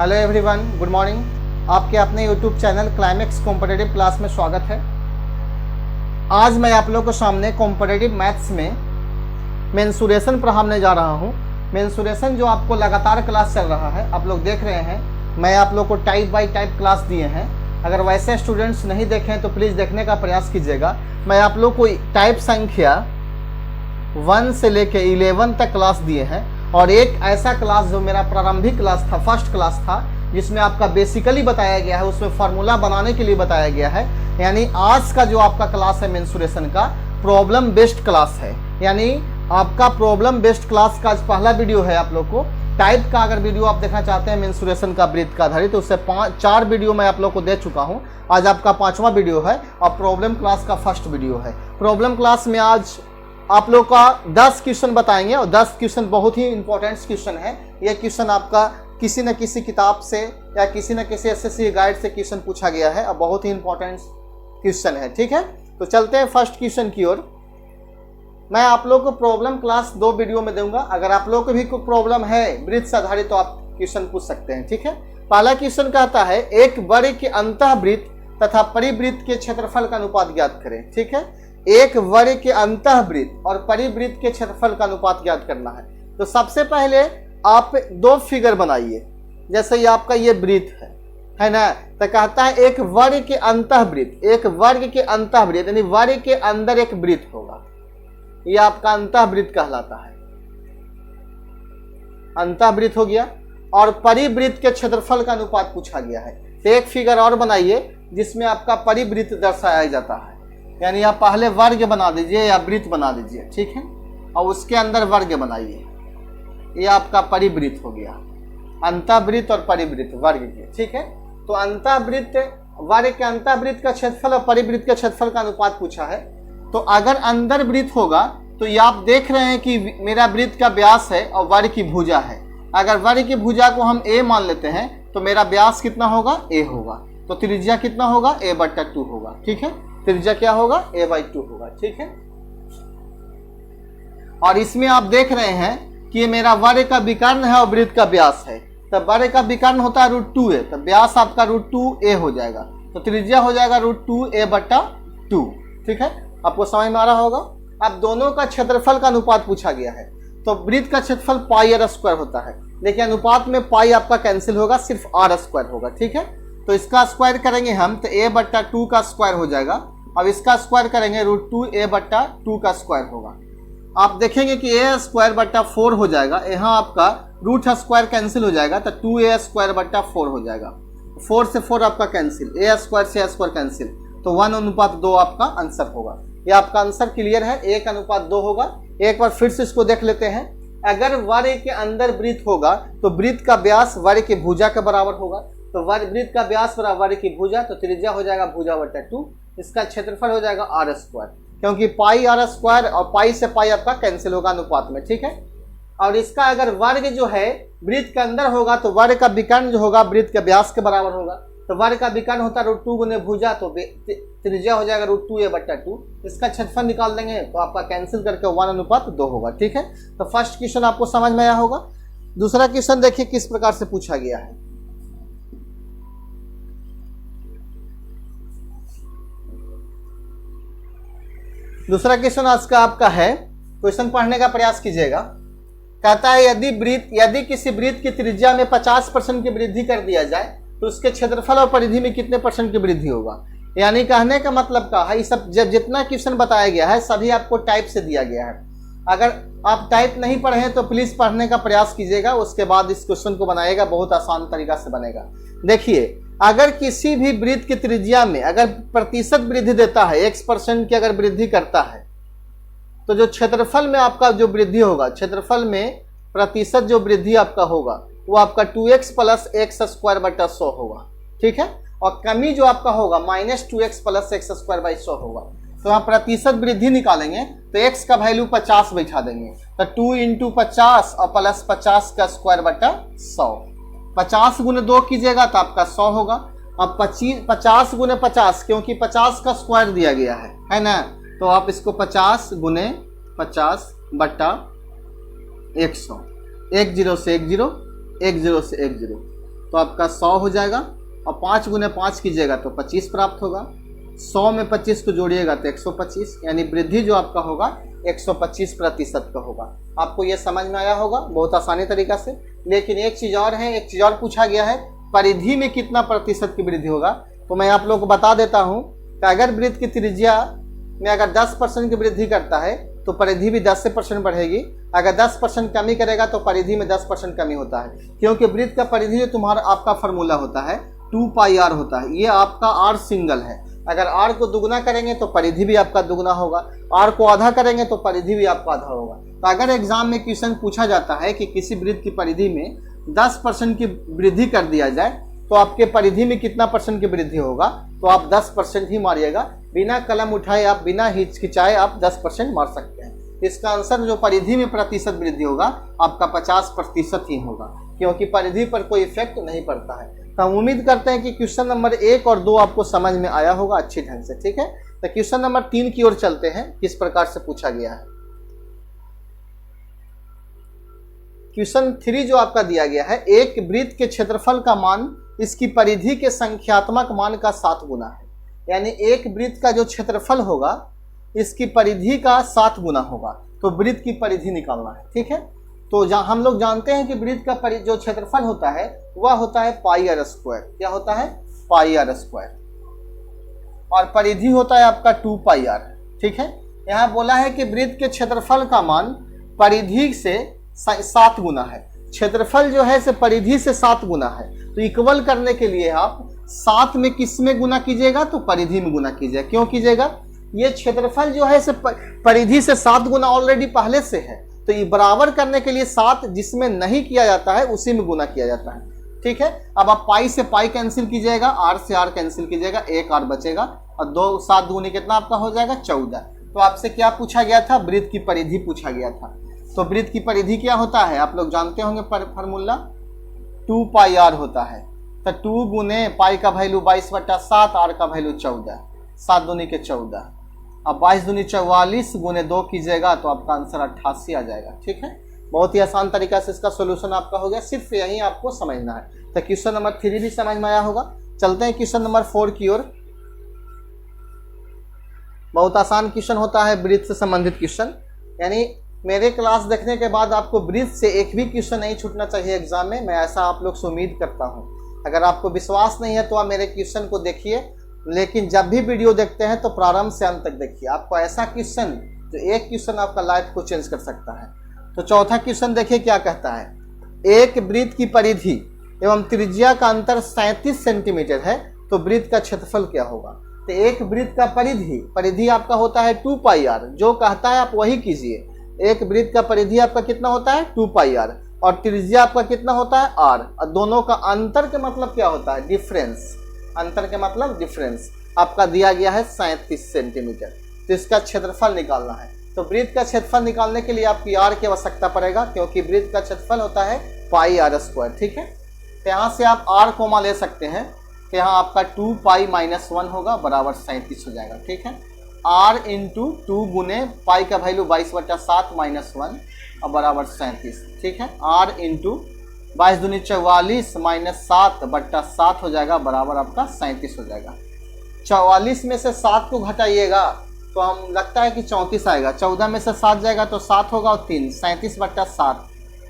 Hello everyone, good morning. आपके अपने YouTube channel climax competitive class में स्वागत है। आज मैं आप लोगों को सामने कॉम्पिटिटिव मैथ्स में मेंसुरेशन पढ़ाने जा रहा हूं। मेंसुरेशन जो आपको लगातार क्लास चल रहा है, आप लोग देख रहे हैं। मैं आप लोग को टाइप बाय टाइप क्लास दिए हैं। अगर वैसे स्टूडेंट्स नहीं देखें तो प्लीज़ देखने का प्रयास कीजिएगा। मैं आप लोग को टाइप संख्या 1 से लेके 11 तक क्लास दिए हैं, और एक ऐसा क्लास जो मेरा प्रारंभिक क्लास था, फर्स्ट क्लास था, जिसमें आपका बेसिकली बताया गया है, उसमें फार्मूला बनाने के लिए बताया गया है। यानी आज का जो आपका क्लास है मेंसुरेशन का, प्रॉब्लम बेस्ड क्लास है। यानी आपका प्रॉब्लम बेस्ड क्लास का आज पहला वीडियो है। आप लोग को टाइप का अगर वीडियो आप देखना चाहते हैं मेंसुरेशन का वृत्त का आधारित, तो उससे 4 वीडियो मैं आप लोग को दे चुका हूं। आज आपका 5वां वीडियो है और प्रॉब्लम क्लास का फर्स्ट वीडियो है। प्रॉब्लम क्लास में आज आप लोग का 10 क्वेश्चन बताएंगे, और 10 क्वेश्चन बहुत ही इंपॉर्टेंट क्वेश्चन है। यह क्वेश्चन आपका किसी न किसी किताब से या किसी न किसी एसएससी गाइड से क्वेश्चन पूछा गया है, और बहुत ही इंपॉर्टेंट क्वेश्चन है। ठीक है, तो चलते हैं फर्स्ट क्वेश्चन की ओर। मैं आप लोग को प्रॉब्लम क्लास 2 वीडियो में दूंगा। अगर आप लोग को भी कोई प्रॉब्लम है वृत्त से आधारित तो आप क्वेश्चन पूछ सकते हैं। ठीक है, पहला क्वेश्चन कहता है एक वर्ग के अंतःवृत्त तथा परिवृत्त के क्षेत्रफल का अनुपात ज्ञात करें। ठीक है, एक वर्ग के अंतःवृत्त और परिवृत्त के क्षेत्रफल का अनुपात ज्ञात करना है। तो सबसे पहले आप 2 फिगर बनाइए। जैसे ये आपका ये वृत्त है ना, तो कहता है एक वर्ग के अंतःवृत्त, एक वर्ग के अंतःवृत्त यानी वर्ग के अंदर एक वृत्त होगा, ये आपका अंतःवृत्त कहलाता है। अंतःवृत्त हो गया, और परिवृत्त के क्षेत्रफल का अनुपात पूछा गया है। तो एक फिगर और बनाइए जिसमें आपका परिवृत्त दर्शाया जाता है। यानी आप पहले वर्ग बना दीजिए या वृत्त बना दीजिए, ठीक है, और उसके अंदर वर्ग बनाइए। ये आपका परिवृत्त हो गया, अंतःवृत्त और परिवृत्त वर्ग के। ठीक है, तो अंतःवृत्त, वर्ग के अंतःवृत्त का क्षेत्रफल और परिवृत्त के क्षेत्रफल का अनुपात पूछा है। तो अगर अंदर वृत्त होगा तो ये आप देख रहे हैं कि मेरा वृत्त का व्यास है और वर्ग की भुजा है। अगर वर्ग की भुजा को हम a मान लेते हैं तो मेरा व्यास कितना होगा, a होगा। तो त्रिज्या कितना होगा, a/2 होगा। ठीक है, त्रिज्या क्या होगा, a/2 होगा। ठीक है, और इसमें आप देख रहे हैं कि ये मेरा वर्ग का विकर्ण है और वृत्त का व्यास है। तो वर्ग का विकर्ण होता है √2a, तो व्यास आपका √2a हो जाएगा। तो त्रिज्या हो जाएगा √2a/2। ठीक है, आपको समझ में आ रहा होगा। अब दोनों का क्षेत्रफल का अनुपात पूछा गया है। तो वृत्त का क्षेत्रफल πr² होता है, लेकिन अनुपात में पाई आपका कैंसिल होगा, सिर्फ r² होगा। ठीक है, तो इसका स्क्वायर करेंगे हम तो a/2 का स्क्वायर हो जाएगा। अब इसका स्क्वायर करेंगे √2a/2 का स्क्वायर होगा। आप देखेंगे कि a²/4 हो जाएगा। यहाँ आपका रूट स्क्वायर कैंसिल हो जाएगा, तो 2a²/4 हो जाएगा। 4 से 4 आपका कैंसिल, a² से a² कैंसिल, तो 1:2 आपका आंसर होगा। ये आपका आंसर क्लियर है, 1:2 होगा। एक बार फिर से इसको देख लेते हैं। अगर वर्ग के अंदर वृत्त होगा तो वृत्त का व्यास वर्ग की भुजा के बराबर होगा। तो वृत्त का व्यास बराबर वर्ग की भुजा, तो त्रिज्या हो जाएगा भुजा/2। इसका क्षेत्रफल हो जाएगा r², क्योंकि πr² और पाई से पाई आपका कैंसिल होगा अनुपात में। ठीक है, और इसका अगर वर्ग जो है वृत्त के अंदर होगा तो वर्ग का विकर्ण जो होगा वृत्त के व्यास के बराबर होगा। तो वर्ग का विकर्ण होता है √2 गुने भुजा, तो त्रिज्या हो जाएगा √2a/2। इसका क्षेत्रफल निकाल देंगे तो आपका कैंसिल करके 1:2 होगा। ठीक है, तो फर्स्ट क्वेश्चन आपको समझ में आया होगा। दूसरा क्वेश्चन देखिए किस प्रकार से पूछा गया है। दूसरा क्वेश्चन आज का आपका है, क्वेश्चन पढ़ने का प्रयास कीजिएगा। कहता है यदि किसी वृत्त की त्रिज्या में 50% की वृद्धि कर दिया जाए तो उसके क्षेत्रफल और परिधि में कितने % की वृद्धि होगा। यानी कहने का मतलब का है, ये सब जितना क्वेश्चन बताया गया है सभी आपको टाइप से दिया गया है। अगर आप टाइप नहीं पढ़े हैं तो प्लीज पढ़ने का प्रयास कीजिएगा, उसके बाद इस क्वेश्चन को बनाइएगा, बहुत आसान तरीका से बनेगा। देखिए, अगर किसी भी वृत्त की त्रिज्या में अगर प्रतिशत वृद्धि देता है, x% की अगर वृद्धि करता है, तो जो क्षेत्रफल में आपका जो वृद्धि होगा, क्षेत्रफल में प्रतिशत जो वृद्धि आपका होगा वो आपका 2x + x²/100 होगा। ठीक है, और कमी जो आपका होगा -2x + x²/100 होगा। तो आप प्रतिशत वृद्धि निकालेंगे तो x का वैल्यू 50 बैठा देंगे, तो 2 × 50 और प्लस 50 का स्क्वायर/100। 50 गुने 2 कीजिएगा तो आपका 100 होगा। अब 50 गुने 50, क्योंकि 50 का स्क्वायर दिया गया है ना, तो आप इसको 50 गुने 50/100, 10 से 10, 10 से 10, तो आपका 100 हो जाएगा, और 5 गुने 5 कीजिएगा तो 25 प्राप्त होगा। 100 में 25 को जोड़िएगा तो 125, यानी वृद्धि जो आपका होगा 125% का होगा। आपको ये समझ में आया होगा बहुत आसानी तरीका से। लेकिन एक चीज़ और है, एक चीज़ और पूछा गया है, परिधि में कितना प्रतिशत की वृद्धि होगा। तो मैं आप लोगों को बता देता हूँ कि अगर वृत्त की त्रिज्या में अगर 10% की वृद्धि करता है तो परिधि भी 10 से % बढ़ेगी। अगर 10% कमी करेगा तो परिधि में 10% कमी होता है, क्योंकि वृत्त का परिधि जो तुम्हारा आपका फार्मूला होता है 2πr होता है। ये आपका r सिंगल है। अगर r को दुगना करेंगे तो परिधि भी आपका दुगना होगा, r को आधा करेंगे तो परिधि भी आपका आधा होगा। तो अगर एग्जाम में क्वेश्चन पूछा जाता है कि किसी वृत्त की परिधि में 10% की वृद्धि कर दिया जाए तो आपके परिधि में कितना % की वृद्धि होगा, तो आप 10% ही मारिएगा। बिना कलम उठाए, आप बिना हिचकिचाए आप 10% मार सकते हैं। इसका आंसर जो परिधि में प्रतिशत वृद्धि होगा आपका 50% ही होगा, क्योंकि परिधि पर कोई इफेक्ट नहीं पड़ता है। तो हम उम्मीद करते हैं कि क्वेश्चन नंबर 1 और 2 आपको समझ में आया होगा अच्छी ढंग से। ठीक है, तो क्वेश्चन नंबर 3 की ओर चलते हैं, किस प्रकार से पूछा गया है। क्वेश्चन 3 जो आपका दिया गया है, एक वृत्त के क्षेत्रफल का मान इसकी परिधि के संख्यात्मक मान का 7 गुना है। यानी एक वृत्त का जो क्षेत्रफल होगा इसकी परिधि का 7 गुना होगा, तो वृत्त की परिधि निकालना है। ठीक है, तो जहाँ हम लोग जानते हैं कि वृत्त का जो क्षेत्रफल होता है वह होता है πr²। क्या होता है? πr²। और परिधि होता है आपका 2πr। ठीक है, यहाँ बोला है कि वृत्त के क्षेत्रफल का मान परिधि से 7 गुना है। क्षेत्रफल जो है से परिधि से 7 गुना है, तो इक्वल करने के लिए आप 7 में किस में गुना कीजिएगा, तो परिधि में गुना कीजिएगा। क्यों कीजिएगा? ये क्षेत्रफल जो है से परिधि से 7 गुना ऑलरेडी पहले से है, तो ये बराबर करने के लिए 7 जिसमें नहीं किया जाता है उसी में गुना किया जाता है। ठीक है, अब आप पाई से पाई कैंसिल कीजिएगा, आर से आर कैंसिल कीजिएगा, एक आर बचेगा, और 2 7 दूनी कितना आपका हो जाएगा 14। तो आपसे क्या पूछा गया था? वृत्त की परिधि पूछा गया था। तो वृत्त की परिधि क्या होता है आप लोग जानते होंगे, फार्मूला 2πr होता है। तो 2 गुने पाई का वैल्यू 22/7, आर का वैल्यू 14, 7 दूनी के 14। अब 22 दूनी 44 गुने 2 कीजिएगा तो आपका आंसर 88 आ जाएगा। ठीक है, बहुत ही आसान तरीका से इसका सोल्यूशन आपका हो गया, सिर्फ यही आपको समझना है। तो क्वेश्चन नंबर 3 भी समझ में आया होगा। चलते हैं क्वेश्चन नंबर 4 की ओर। बहुत आसान क्वेश्चन होता है वृत्त से संबंधित क्वेश्चन, यानी मेरे क्लास देखने के बाद आपको वृत्त से एक भी क्वेश्चन नहीं छूटना चाहिए एग्जाम में। मैं ऐसा आप लोग से उम्मीद करता हूँ। अगर आपको विश्वास नहीं है तो आप मेरे क्वेश्चन को देखिए, लेकिन जब भी वीडियो देखते हैं तो प्रारंभ से अंत तक देखिए। आपको ऐसा क्वेश्चन जो एक क्वेश्चन आपका लाइफ को चेंज कर सकता है। तो चौथा क्वेश्चन देखिए क्या कहता है। एक वृत्त की परिधि एवं त्रिज्या का अंतर 37 सेंटीमीटर है, तो वृत्त का क्षेत्रफल क्या होगा। तो एक वृत्त का परिधि आपका होता है 2πr, जो कहता है आप वही कीजिए। एक वृत्त का परिधि आपका कितना होता है 2πr, और त्रिज्या आपका कितना होता है r, और दोनों का अंतर के मतलब क्या होता है डिफरेंस। अंतर के मतलब डिफरेंस आपका दिया गया है 37 सेंटीमीटर। तो इसका क्षेत्रफल निकालना है। तो वृत्त का क्षेत्रफल निकालने के लिए आपकी r की आवश्यकता पड़ेगा, क्योंकि वृत्त का क्षेत्रफल होता है πr²। ठीक है, तो यहाँ से आप r कोमा ले सकते हैं, तो यहाँ आपका 2π - 1 होगा बराबर 37 हो जाएगा। ठीक है, r इंटू 2 गुने पाई का वैल्यू 22/7 - 1 और बराबर 37। ठीक है, r इंटू 22 दूनी 44 - 7/7 हो जाएगा बराबर आपका 37 हो जाएगा। 44 में से 7 को घटाइएगा तो हम लगता है कि 34 आएगा। 14 में से 7 जाएगा तो 7 होगा और 3, 37/7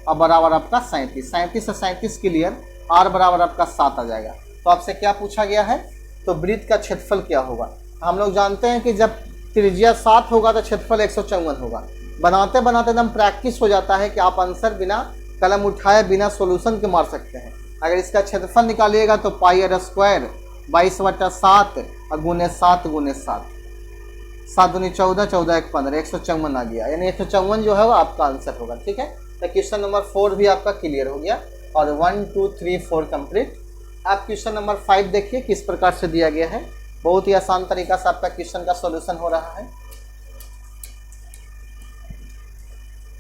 और बराबर आपका 37। 37 से 37 क्लियर, r बराबर आपका 7 आ जाएगा। तो आपसे क्या पूछा गया है, तो वृत्त का क्षेत्रफल क्या होगा। हम लोग जानते हैं कि जब त्रिज्या 7 होगा तो क्षेत्रफल 154 होगा। बनाते बनाते एकदम प्रैक्टिस हो जाता है कि आप आंसर बिना कलम उठाए बिना सॉल्यूशन के मार सकते हैं। अगर इसका क्षेत्रफल निकालिएगा तो πr² 22/7 और गुने 7 गुने 7, 7 दूनी 14, 14 1 15, 154 आ गया। यानी 154 जो है वो आपका आंसर होगा। ठीक है, तो क्वेश्चन नंबर 4 भी आपका क्लियर हो गया और 1 2 3 4 कंप्लीट। आप क्वेश्चन नंबर 5 देखिए किस प्रकार से दिया गया है। बहुत ही आसान तरीका से आपका क्वेश्चन का सॉल्यूशन हो रहा है।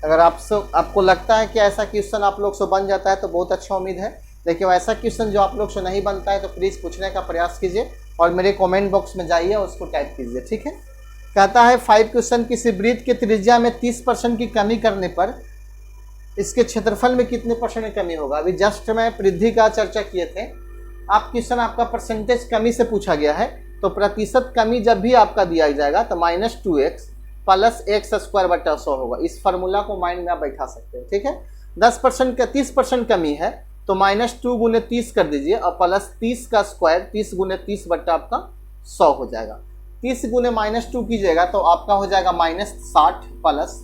अगर आपको लगता है कि ऐसा क्वेश्चन आप लोग से बन जाता है तो बहुत अच्छा उम्मीद है। देखिए ऐसा क्वेश्चन जो आप लोग से नहीं बनता है तो प्लीज़ पूछने का प्रयास कीजिए और मेरे कमेंट बॉक्स में जाइए और उसको टाइप कीजिए। ठीक है, कहता है 5 क्वेश्चन, किसी वृत्त की त्रिज्या में 30% की कमी करने पर इसके क्षेत्रफल में कितने परसेंट कमी होगा। अभी जस्ट मैं परिधि का चर्चा किए थे, आप क्वेश्चन आपका परसेंटेज कमी से पूछा गया है, तो प्रतिशत कमी जब भी आपका दिया जाएगा तो -2x प्लस x² बटा 100 होगा। इस फार्मूला को माइंड में आप बैठा सकते हैं, ठीक है। 10% का 30% कमी है तो -2 गुने 30 कर दीजिए और प्लस 30 का स्क्वायर 30 गुने 30 बटा आपका 100 हो जाएगा। 30 गुने -2 कीजिएगा तो आपका हो जाएगा -60 प्लस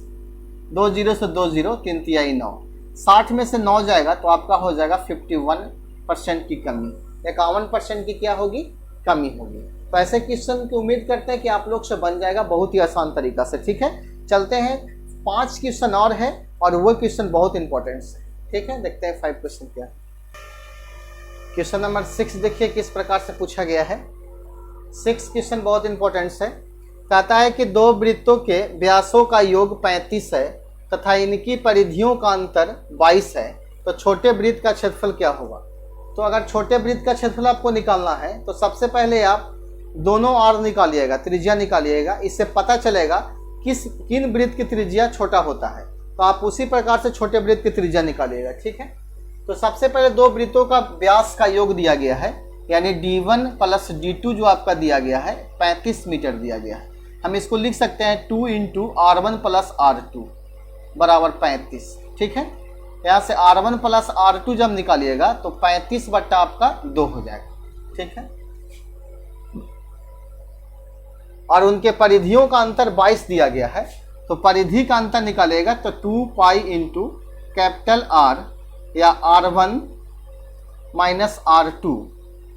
2 0 से 2 0 3 तिहाई 9। 60 में से 9 जाएगा तो आपका हो जाएगा 51% की कमी, 51% की क्या होगी, कमी होगी। तो ऐसे क्वेश्चन की उम्मीद करते हैं कि आप लोग से बन जाएगा बहुत ही आसान तरीका से, ठीक है। चलते हैं 5 क्वेश्चन और है और वो क्वेश्चन बहुत इंपॉर्टेंट है, ठीक है। देखते हैं 5 क्वेश्चन क्या है। क्वेश्चन नंबर 6 देखिए किस प्रकार से पूछा गया है। 6 क्वेश्चन बहुत इंपॉर्टेंट है। कहता है कि दो वृत्तों के व्यासों का योग 35 है तथा इनकी परिधियों का अंतर 22 है, तो छोटे वृत्त का क्षेत्रफल क्या होगा। तो अगर छोटे वृत्त का क्षेत्रफल आपको निकालना है तो सबसे पहले आप दोनों आर निकालिएगा, त्रिज्या निकालिएगा। इससे पता चलेगा किन वृत्त की त्रिज्या छोटा होता है, तो आप उसी प्रकार से छोटे वृत्त की त्रिज्या निकालिएगा, ठीक है। तो सबसे पहले दो वृत्तों का व्यास का योग दिया गया है, यानी d1 प्लस d2 जो आपका दिया गया है 35 मीटर दिया गया है। हम इसको लिख सकते हैं 2 × r1 प्लस r2 बराबर 35, ठीक है। यहाँ से r1 प्लस r2 जब निकालिएगा तो 35 बट्टा आपका 2 हो जाएगा, ठीक है। और उनके परिधियों का अंतर 22 दिया गया है, तो परिधि का अंतर निकालेगा तो 2 पाई इंटू कैपिटल R या R1 माइनस R2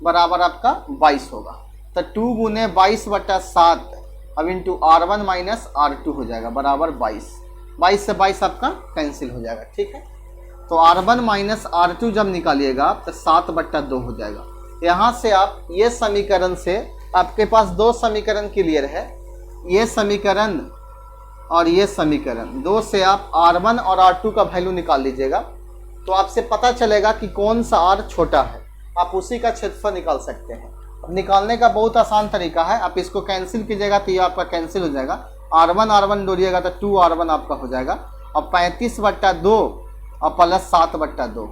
बराबर आपका 22 होगा। तो 2 गुने 22 बटा 7 अब इंटू R1 माइनस R2 हो जाएगा बराबर 22। 22 से 22 आपका कैंसिल हो जाएगा, ठीक है। तो R1 माइनस R2 जब निकालिएगा तो 7 बट्टा 2 हो जाएगा। यहाँ से आप ये समीकरण से आपके पास दो समीकरण क्लियर है, ये समीकरण और ये समीकरण, दो से आप R1 और R2 का वैल्यू निकाल लीजिएगा तो आपसे पता चलेगा कि कौन सा R छोटा है, आप उसी का क्षेत्रफल निकाल सकते हैं। अब निकालने का बहुत आसान तरीका है, आप इसको कैंसिल कीजिएगा तो ये आपका कैंसिल हो जाएगा। R1 जोड़िएगा तो 2R1 आपका हो जाएगा और 35 बट्टा 2 और प्लस 7 बट्टा 2,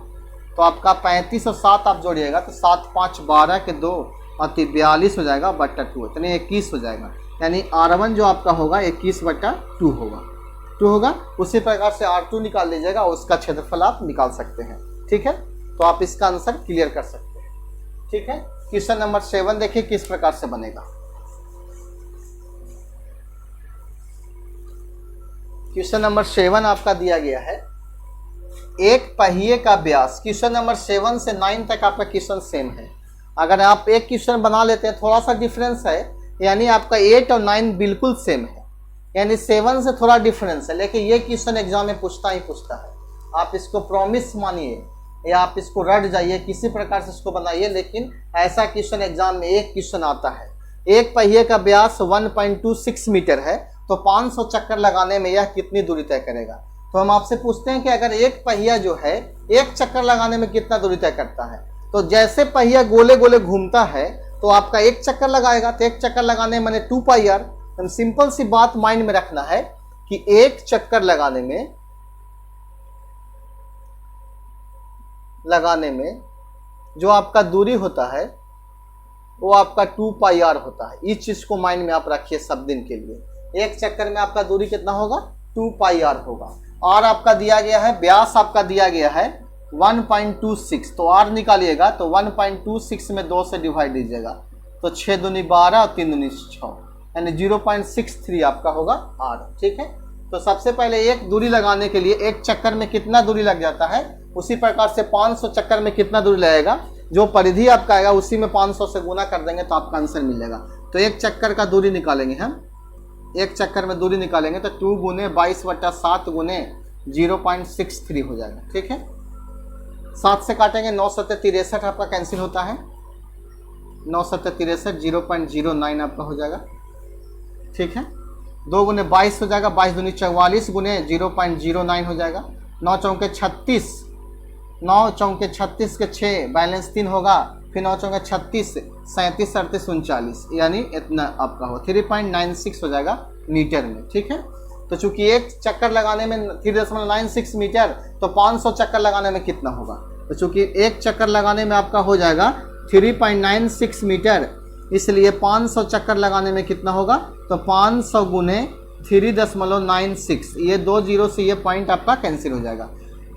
तो आपका 35 और 7 आप जोड़िएगा तो 7 5 12 के 2 और 42 हो जाएगा बट्टा 2, इतने 21 हो जाएगा। यानी R1 जो आपका होगा 21 बट्टा 2 होगा। उसी प्रकार से R2 निकाल लीजिएगा और उसका क्षेत्रफल आप निकाल सकते हैं, ठीक है। तो आप इसका आंसर क्लियर कर सकते हैं, ठीक है। क्वेश्चन नंबर 7 देखिए किस प्रकार से बनेगा। क्वेश्चन नंबर 7 आपका दिया गया है, एक पहिए का व्यास। क्वेश्चन नंबर 7 से 9 तक आपका क्वेश्चन सेम है। अगर आप एक क्वेश्चन बना लेते हैं, थोड़ा सा डिफरेंस है, यानी आपका 8 और 9 बिल्कुल सेम है, यानी 7 से थोड़ा डिफरेंस है, लेकिन ये क्वेश्चन एग्जाम में पूछता ही पूछता है। आप इसको प्रॉमिस मानिए या आप इसको रट जाइए, किसी प्रकार से इसको बनाइए, लेकिन ऐसा क्वेश्चन एग्जाम में एक क्वेश्चन आता है। एक पहिए का व्यास 1.26 मीटर है, तो 500 चक्कर लगाने में यह कितनी दूरी तय करेगा। तो हम आपसे पूछते हैं कि अगर एक पहिया जो है एक चक्कर लगाने में कितना दूरी तय करता है, तो जैसे पहिया गोले गोले घूमता है तो आपका एक चक्कर लगाएगा, तो एक चक्कर लगाने मैंने 2 पाई आर। हम सिंपल सी बात माइंड में रखना है कि एक चक्कर लगाने में जो आपका दूरी होता है वो आपका 2 पाई आर होता है। इस चीज को माइंड में आप रखिए सब दिन के लिए। एक चक्कर में आपका दूरी कितना होगा, 2 पाई आर होगा। और आपका दिया गया है, व्यास आपका दिया गया है 1.26, तो आर निकालिएगा तो 1.26 में 2 से डिवाइड दीजिएगा तो 6 दूनी 12 और 3 दूनी 6, यानी 0.63 आपका होगा आर, ठीक है। तो सबसे पहले एक दूरी लगाने के लिए एक चक्कर में कितना दूरी लग जाता है, उसी प्रकार से 500 चक्कर में कितना दूरी लगेगा, जो परिधि आपका आएगा उसी में 500 से गुना कर देंगे तो आपका आंसर मिलेगा। तो एक चक्कर का दूरी निकालेंगे हम, एक चक्कर में दूरी निकालेंगे तो 2 गुने 22 बटा 7 गुने 0.63 हो जाएगा, ठीक है। 7 से काटेंगे 9 7 63 आपका कैंसिल होता है, 9 7 63 0.09 आपका हो जाएगा, ठीक है। 2 गुने 22 हो जाएगा, 22 दूनी 44 गुने 0.09 हो जाएगा। 9 चौके 36, 9 चौके 36 के 6 बैलेंस 3 होगा, फिर 9 चौके 36 37 38 39, यानी इतना आपका हो 3.96 हो जाएगा मीटर में, ठीक है। तो चूंकि एक चक्कर लगाने में 3.96 मीटर, तो 500 चक्कर लगाने में कितना होगा? तो चूंकि एक चक्कर लगाने में आपका हो जाएगा 3.96 मीटर, इसलिए 500 चक्कर लगाने में कितना होगा? तो 500 गुने 3.96, ये 2 जीरो से ये पॉइंट आपका कैंसिल हो जाएगा।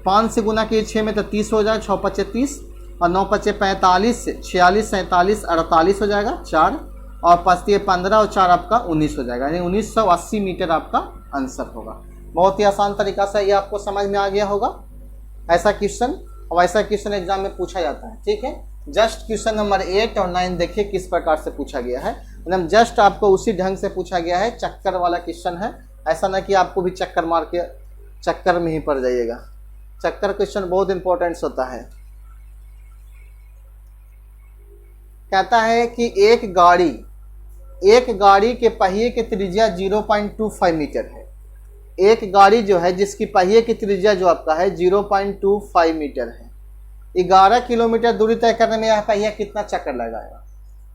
5 से गुना किए 6 में तो 30 हो जाएगा, 6 पचे 30 और 9 पचे 45, 46 47 48 हो जाएगा 4, और 5 दिए 15 और 4 आपका 19 हो जाएगा, यानी 1980 मीटर आपका आंसर होगा। बहुत ही आसान तरीका से ये आपको समझ में आ गया होगा। ऐसा क्वेश्चन और ऐसा क्वेश्चन एग्जाम में पूछा जाता है, ठीक है। जस्ट क्वेश्चन नंबर 8 और 9 देखिए किस प्रकार से पूछा गया है, एकदम जस्ट आपको उसी ढंग से पूछा गया है, चक्कर वाला क्वेश्चन है। ऐसा ना कि आपको भी चक्कर मार के चक्कर में ही पड़ जाइएगा। चक्कर क्वेश्चन बहुत इंपॉर्टेंट होता है। कहता है कि एक गाड़ी के पहिए की त्रिज्या 0.25 मीटर है। एक गाड़ी जो है जिसकी पहिए की त्रिज्या जो आपका है 0.25 मीटर है, 11 किलोमीटर दूरी तय करने में यह पहिया कितना चक्कर लगाएगा?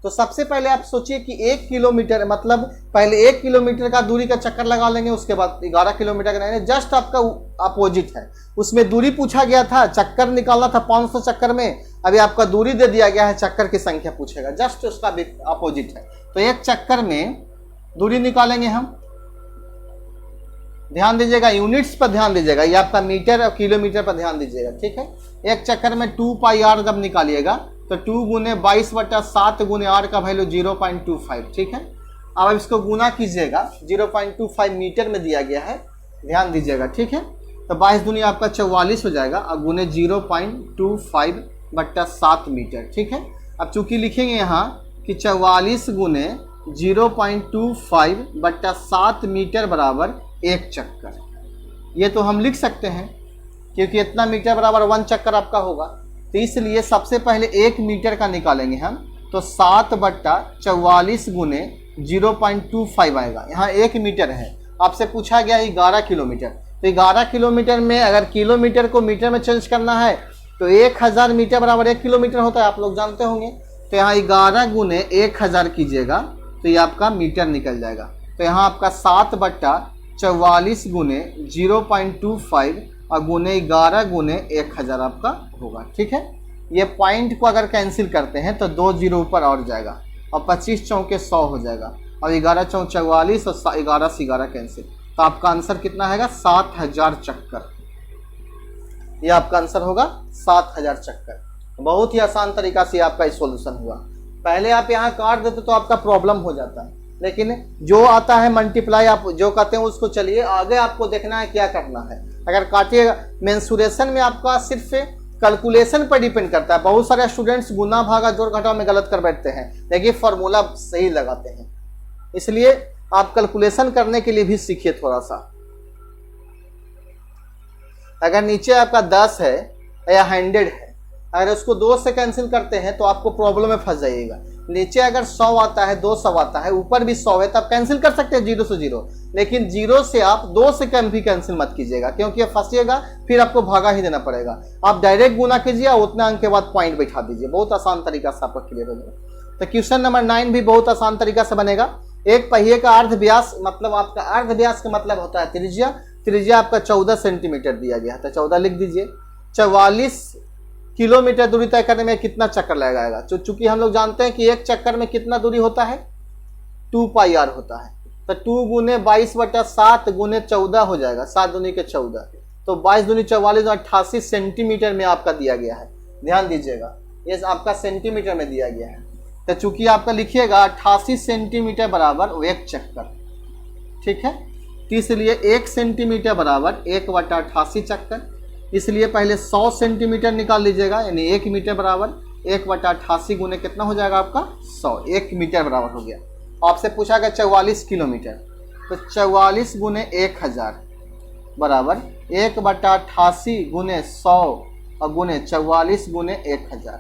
तो सबसे पहले आप सोचिए कि 1 किलोमीटर मतलब पहले 1 किलोमीटर का दूरी का चक्कर लगा लेंगे, उसके बाद 11 किलोमीटर का, जस्ट आपका अपोजिट है। उसमें दूरी पूछा गया था, चक्कर निकालना था 500 चक्कर में, अभी आपका दूरी दे दिया गया है, चक्कर की संख्या पूछेगा, जस्ट उसका अपोजिट है। तो एक चक्कर में दूरी निकालेंगे हम, ध्यान दीजिएगा यूनिट्स पर ध्यान दीजिएगा, ये आपका मीटर और किलोमीटर पर ध्यान दीजिएगा, ठीक है। एक चक्कर में 2 पाई आर जब निकालिएगा तो 2 गुने 22/7 गुने आर का वैल्यू 0.25, ठीक है। अब इसको गुना कीजिएगा, 0.25 मीटर में दिया गया है, ध्यान दीजिएगा, ठीक है। तो 22 दूनी आपका 44 हो जाएगा और गुने 0.25/7 मीटर, ठीक है। अब चूंकि लिखेंगे यहाँ कि 44 गुने 0.25/7 मीटर बराबर एक चक्कर, ये तो हम लिख सकते हैं क्योंकि इतना मीटर बराबर 1 चक्कर आपका होगा। तो इसलिए सबसे पहले 1 मीटर का निकालेंगे हम, तो 7/44 गुने 0.25 आएगा। यहाँ 1 मीटर है, आपसे पूछा गया 11 किलोमीटर, तो 11 किलोमीटर में अगर किलोमीटर को मीटर में चेंज करना है तो 1000 मीटर बराबर 1 किलोमीटर होता है, आप लोग जानते होंगे। तो यहाँ 11 गुने 1000 कीजिएगा तो ये आपका मीटर निकल जाएगा। तो यहाँ आपका 7/44 गुने 0.25 और गुने 11 गुने 1000 आपका होगा, ठीक है। ये पॉइंट को अगर कैंसिल करते हैं तो 2 जीरो ऊपर और जाएगा और 25 चौके 100 हो जाएगा और 11 चौक 44 और 11 से 11 कैंसिल, तो आपका आंसर कितना है? 7000 चक्कर। ये आपका आंसर होगा 7000 चक्कर। बहुत ही आसान तरीका से आपका सॉल्यूशन हुआ। पहले आप यहाँ काट देते तो आपका प्रॉब्लम हो जाता है, लेकिन जो आता है मल्टीप्लाई आप जो कहते हैं उसको चलिए आगे आपको देखना है क्या करना है। अगर काटिएगा, मेंसुरेशन में आपका सिर्फ कैलकुलेशन पर डिपेंड करता है। बहुत सारे स्टूडेंट्स गुना भागा जोड़ घटाव में गलत कर बैठते हैं, लेकिन फार्मूला सही लगाते हैं। इसलिए आप कैलकुलेशन करने के लिए भी सीखिए थोड़ा सा। अगर नीचे आपका 10 है या 100 है, अगर उसको 2 से कैंसिल करते हैं तो आपको प्रॉब्लम में फंस जाइएगा। नीचे अगर 100 आता है, 200 आता है, ऊपर भी 100 है, तब कैंसिल कर सकते हैं 0 से 0, लेकिन 0 से आप 2 से कम भी कैंसिल मत कीजिएगा, क्योंकि ये फंसिएगा, फिर आपको भागा ही देना पड़ेगा। आप डायरेक्ट गुना कीजिए, उतने अंक के बाद पॉइंट बैठा दीजिए, बहुत आसान तरीका से आपका क्लियर हो जाएगा। तो क्वेश्चन नंबर 9 भी बहुत आसान तरीका से बनेगा। एक पहिए का अर्ध व्यास, मतलब आपका अर्ध व्यास का मतलब होता है त्रिज्या। त्रिज्या आपका 14 सेंटीमीटर दिया गया है, तो 14 लिख दीजिए। 44 किलोमीटर दूरी तय करने में कितना चक्कर लगाएगा? तो चूंकि हम लोग जानते हैं कि एक चक्कर में कितना दूरी होता है, 2 पाई आर होता है, तो 2 गुने 22/7 गुने 14 हो जाएगा, 7 दूनी के 14, तो 22 दूनी 44, 88 सेंटीमीटर में आपका दिया गया है। ध्यान दीजिएगा, ये आपका सेंटीमीटर में दिया गया है। तो चूंकि आपका लिखिएगा 88 सेंटीमीटर बराबर एक चक्कर, ठीक है। तो इसलिए 1 सेंटीमीटर बराबर 1/88 चक्कर, इसलिए पहले 100 सेंटीमीटर निकाल लीजिएगा, यानी 1 मीटर बराबर 1/88 गुने कितना हो जाएगा आपका 100, 1 मीटर बराबर हो गया। आपसे पूछा गया 44 किलोमीटर, तो 44 गुने 1000 बराबर 1/88 गुने 100 और गुने 44 गुने 1000,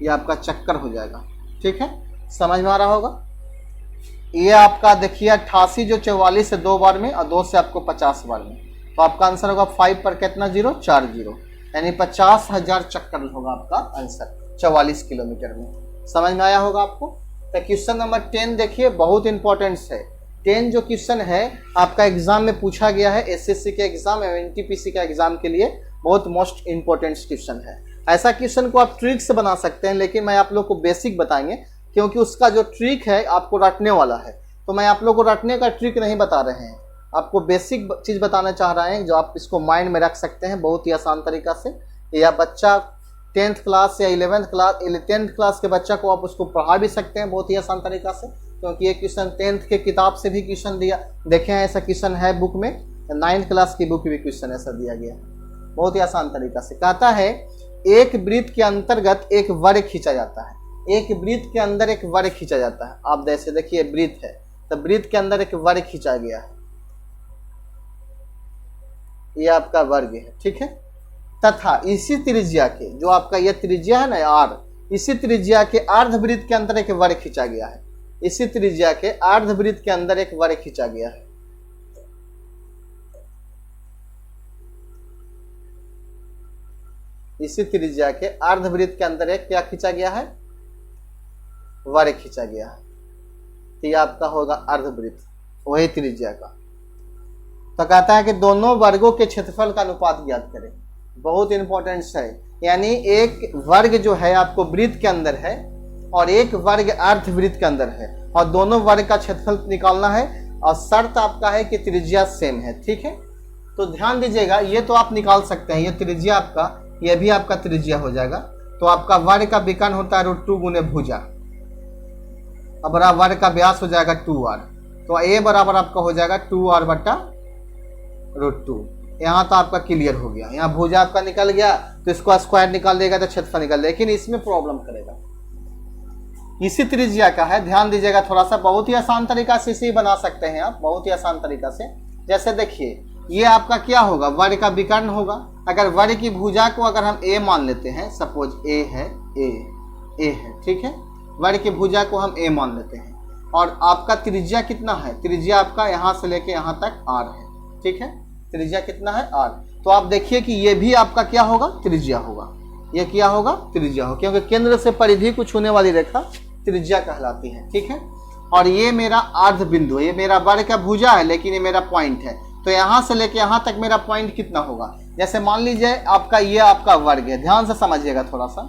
ये आपका चक्कर हो जाएगा, ठीक है। समझ में आ रहा होगा। ये आपका देखिए 88 जो 44 से 2 बार में और 2 से आपको 50 बार में, तो आपका आंसर होगा 5 पर कितना जीरो, 4 जीरो, यानी 50,000 चक्कर होगा आपका आंसर 44 किलोमीटर में। समझ में आया होगा आपको। तो क्वेश्चन नंबर 10 देखिए, बहुत इंपॉर्टेंट है। 10 जो क्वेश्चन है आपका एग्जाम में पूछा गया है, एसएससी के एग्जाम या एनटीपीसी का एग्जाम के लिए बहुत मोस्ट इंपॉर्टेंट क्वेश्चन है। ऐसा क्वेश्चन को आप ट्रिक से बना सकते हैं, लेकिन मैं आप लोग को बेसिक बताएंगे क्योंकि उसका जो ट्रिक है आपको रटने वाला है। तो मैं आप लोग को रटने का ट्रिक नहीं बता रहे हैं, आपको बेसिक चीज़ बताना चाह रहे हैं जो आप इसको माइंड में रख सकते हैं बहुत ही आसान तरीका से। या बच्चा 10th क्लास या 11th क्लास 10th क्लास के बच्चा को आप उसको पढ़ा भी सकते हैं बहुत ही आसान तरीका से, क्योंकि ये क्वेश्चन 10th के किताब से भी क्वेश्चन दिया देखे हैं, ऐसा क्वेश्चन है बुक में। 9th क्लास की बुक भी क्वेश्चन ऐसा दिया गया है बहुत ही आसान तरीका से। कहता है एक वृत्त के अंतर्गत एक वर्ग खींचा जाता है, एक वृत्त के अंदर एक वर्ग खींचा जाता है। आप जैसे देखिए वृत्त है तो वृत्त के अंदर एक वर्ग खींचा गया है, ये आपका वर्ग है, ठीक है। तथा इसी त्रिज्या के जो आपका ये त्रिज्या है ना आर, इसी त्रिज्या के अर्धवृत्त के अंदर एक वर्ग खींचा गया है, इसी त्रिज्या के अर्धवृत्त के अंदर एक वर्ग खींचा गया है। इसी त्रिज्या के अर्धवृत्त के अंदर एक क्या खींचा गया है, वर्ग खींचा गया है। तो ये आपका होगा अर्धवृत्त, वही त्रिज्या का। तो कहता है कि दोनों वर्गों के क्षेत्रफल का अनुपात ज्ञात करें, बहुत इंपॉर्टेंट है। यानी एक वर्ग जो है आपको वृत्त के अंदर है और एक वर्ग अर्धवृत्त के अंदर है, और दोनों वर्ग का क्षेत्रफल निकालना है, और शर्त आपका है कि त्रिज्या सेम है, ठीक है। तो ध्यान दीजिएगा, ये तो आप निकाल सकते हैं, ये त्रिज्या आपका, ये भी आपका त्रिज्या हो जाएगा। तो आपका वर्ग का विकर्ण होता है √2 गुने भुजा, अब वर्ग का व्यास हो जाएगा 2r, तो a बराबर आपका हो जाएगा 2r बटा √2। यहाँ तो आपका क्लियर हो गया, यहाँ भुजा आपका निकल गया तो इसको स्क्वायर निकाल देगा तो क्षेत्रफल निकल, लेकिन इसमें प्रॉब्लम करेगा। इसी त्रिज्या का है, ध्यान दीजिएगा थोड़ा सा, बहुत ही आसान तरीका से इसे बना सकते हैं आप, बहुत ही आसान तरीका से। जैसे देखिए ये आपका क्या होगा, वर्ग का विकर्ण होगा। अगर वर्ग की भुजा को अगर हम a मान लेते हैं, सपोज a है, a है, ठीक है, वर्ग की भुजा को हम a मान लेते हैं, और आपका त्रिज्या कितना है, त्रिज्या आपका यहाँ से लेके यहाँ तक r है, ठीक है, त्रिज्या कितना है r। तो आप देखिए कि ये भी आपका क्या होगा, त्रिज्या होगा, ये क्या होगा, त्रिज्या होगा, क्योंकि केंद्र से परिधि को छूने वाली रेखा त्रिज्या कहलाती है, ठीक है। और ये मेरा अर्ध बिंदु है, ये मेरा वर्ग का भुजा है लेकिन ये मेरा पॉइंट है, तो यहाँ से लेके यहाँ तक मेरा पॉइंट कितना होगा। जैसे मान लीजिए आपका ये आपका वर्ग है, ध्यान से समझिएगा थोड़ा सा,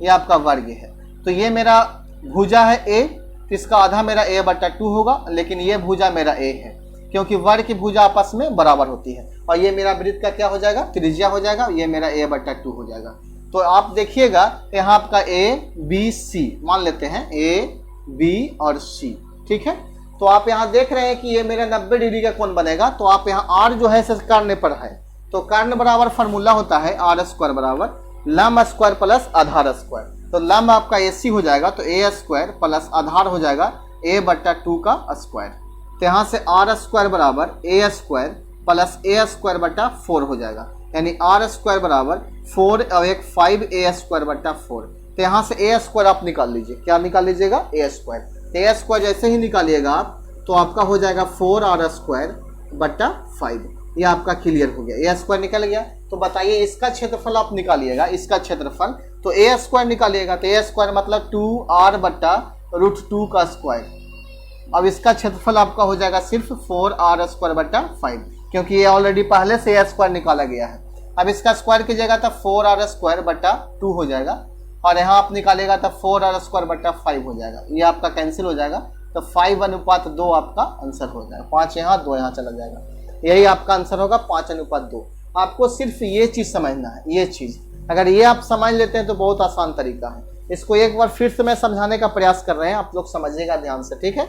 ये आपका वर्ग है, तो ये मेरा भुजा है a, तो इसका आधा मेरा a बटा 2 होगा, लेकिन ये भुजा मेरा a है क्योंकि वर्ग की भुजा आपस में बराबर होती है, और ये मेरा वृत्त का क्या हो जाएगा, त्रिज्या हो जाएगा, ये मेरा a बटा 2 हो जाएगा। तो आप देखिएगा यहाँ आपका a b c मान लेते हैं, a b और c, ठीक है। तो आप यहाँ देख रहे हैं कि ये मेरा 90 डिग्री का कोण बनेगा, तो आप यहाँ r जो है कर्ण पर है, तो कर्ण बराबर फार्मूला होता है r² बराबर लंब स्क्वायर प्लस आधार स्क्वायर। तो लंब आपका AC हो जाएगा तो a² प्लस आधार हो जाएगा a बटा 2 का स्क्वायर। तो यहाँ से r² बराबर a² प्लस a² बटा 4 हो जाएगा, यानी r² बराबर 4 और एक 5a² बटा 4। तो यहाँ से a² आप निकाल लीजिए, क्या निकाल लीजिएगा, a²। तो a² जैसे ही निकालिएगा आप तो आपका हो जाएगा 4r² बटा 5, ये आपका क्लियर हो गया, a² निकल गया। तो बताइए इसका क्षेत्रफल आप निकालिएगा, इसका क्षेत्रफल तो a² निकालिएगा, तो a² मतलब 2r बटा √2 का स्क्वायर। अब इसका क्षेत्रफल आपका हो जाएगा सिर्फ 4r² बटा 5, क्योंकि ये ऑलरेडी पहले से a² निकाला गया है। अब इसका स्क्वायर कीजिएगा तो 4r² बटा 2 हो जाएगा, और यहाँ आप निकालेगा तो 4r² बटा 5 हो जाएगा, ये आपका कैंसिल हो जाएगा, तो 5:2 आपका आंसर हो जाएगा, 5 यहाँ 2 यहाँ चला जाएगा, यही आपका आंसर होगा 5:2। आपको सिर्फ ये चीज़ समझना है, ये चीज़ अगर ये आप समझ लेते हैं तो बहुत आसान तरीका है। इसको एक बार फिर से मैं समझाने का प्रयास कर रहे हैं, आप लोग समझिएगा ध्यान से, ठीक है।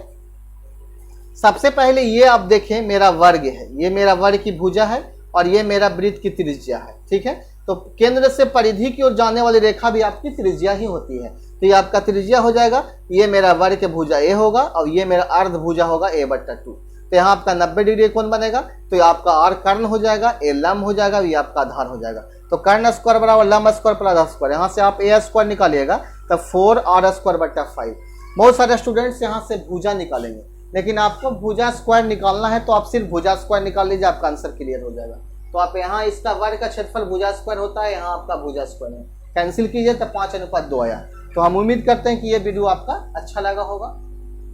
सबसे पहले ये आप देखें मेरा वर्ग है, ये मेरा वर्ग की भुजा है और ये मेरा वृत्त की त्रिज्या है, ठीक है। तो केंद्र से परिधि की ओर जाने वाली रेखा भी आपकी त्रिज्या ही होती है, तो ये आपका त्रिज्या हो जाएगा, ये मेरा वर्ग की भुजा a होगा और ये मेरा अर्ध भुजा होगा a बटा 2। तो यहाँ आपका 90 डिग्री कोण बनेगा, तो ये आपका r कर्ण हो जाएगा, a लंब हो जाएगा, ये आपका आधार हो जाएगा। तो कर्ण स्क्वायर बराबर लंब स्क्वायर प्लस आधार स्क्वायर, यहाँ से आप a² निकालिएगा तो 4r² बटा 5। बहुत सारे स्टूडेंट्स यहाँ से भुजा निकालेंगे, लेकिन आपको भुजा स्क्वायर निकालना है तो आप सिर्फ भुजा स्क्वायर निकाल लीजिए, आपका आंसर क्लियर हो जाएगा। तो आप यहाँ इसका वर्ग का क्षेत्रफल भुजा स्क्वायर होता है, यहाँ आपका भुजा स्क्वायर है, कैंसिल कीजिए तो 5:2 आया। तो हम उम्मीद करते हैं कि ये वीडियो आपका अच्छा लगा होगा।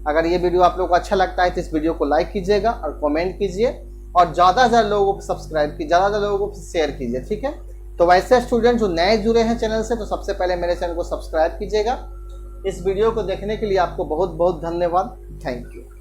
अगर ये वीडियो आप लोग को अच्छा लगता है तो इस वीडियो को लाइक कीजिएगा और कमेंट कीजिए और ज़्यादा से ज़्यादा लोगों को सब्सक्राइब कीजिए, ज़्यादा से ज़्यादा लोगों को शेयर कीजिए, ठीक है। तो वैसे स्टूडेंट जो नए जुड़े हैं चैनल से, तो सबसे पहले मेरे चैनल को सब्सक्राइब कीजिएगा। इस वीडियो को देखने के लिए आपको बहुत बहुत धन्यवाद। Thank you.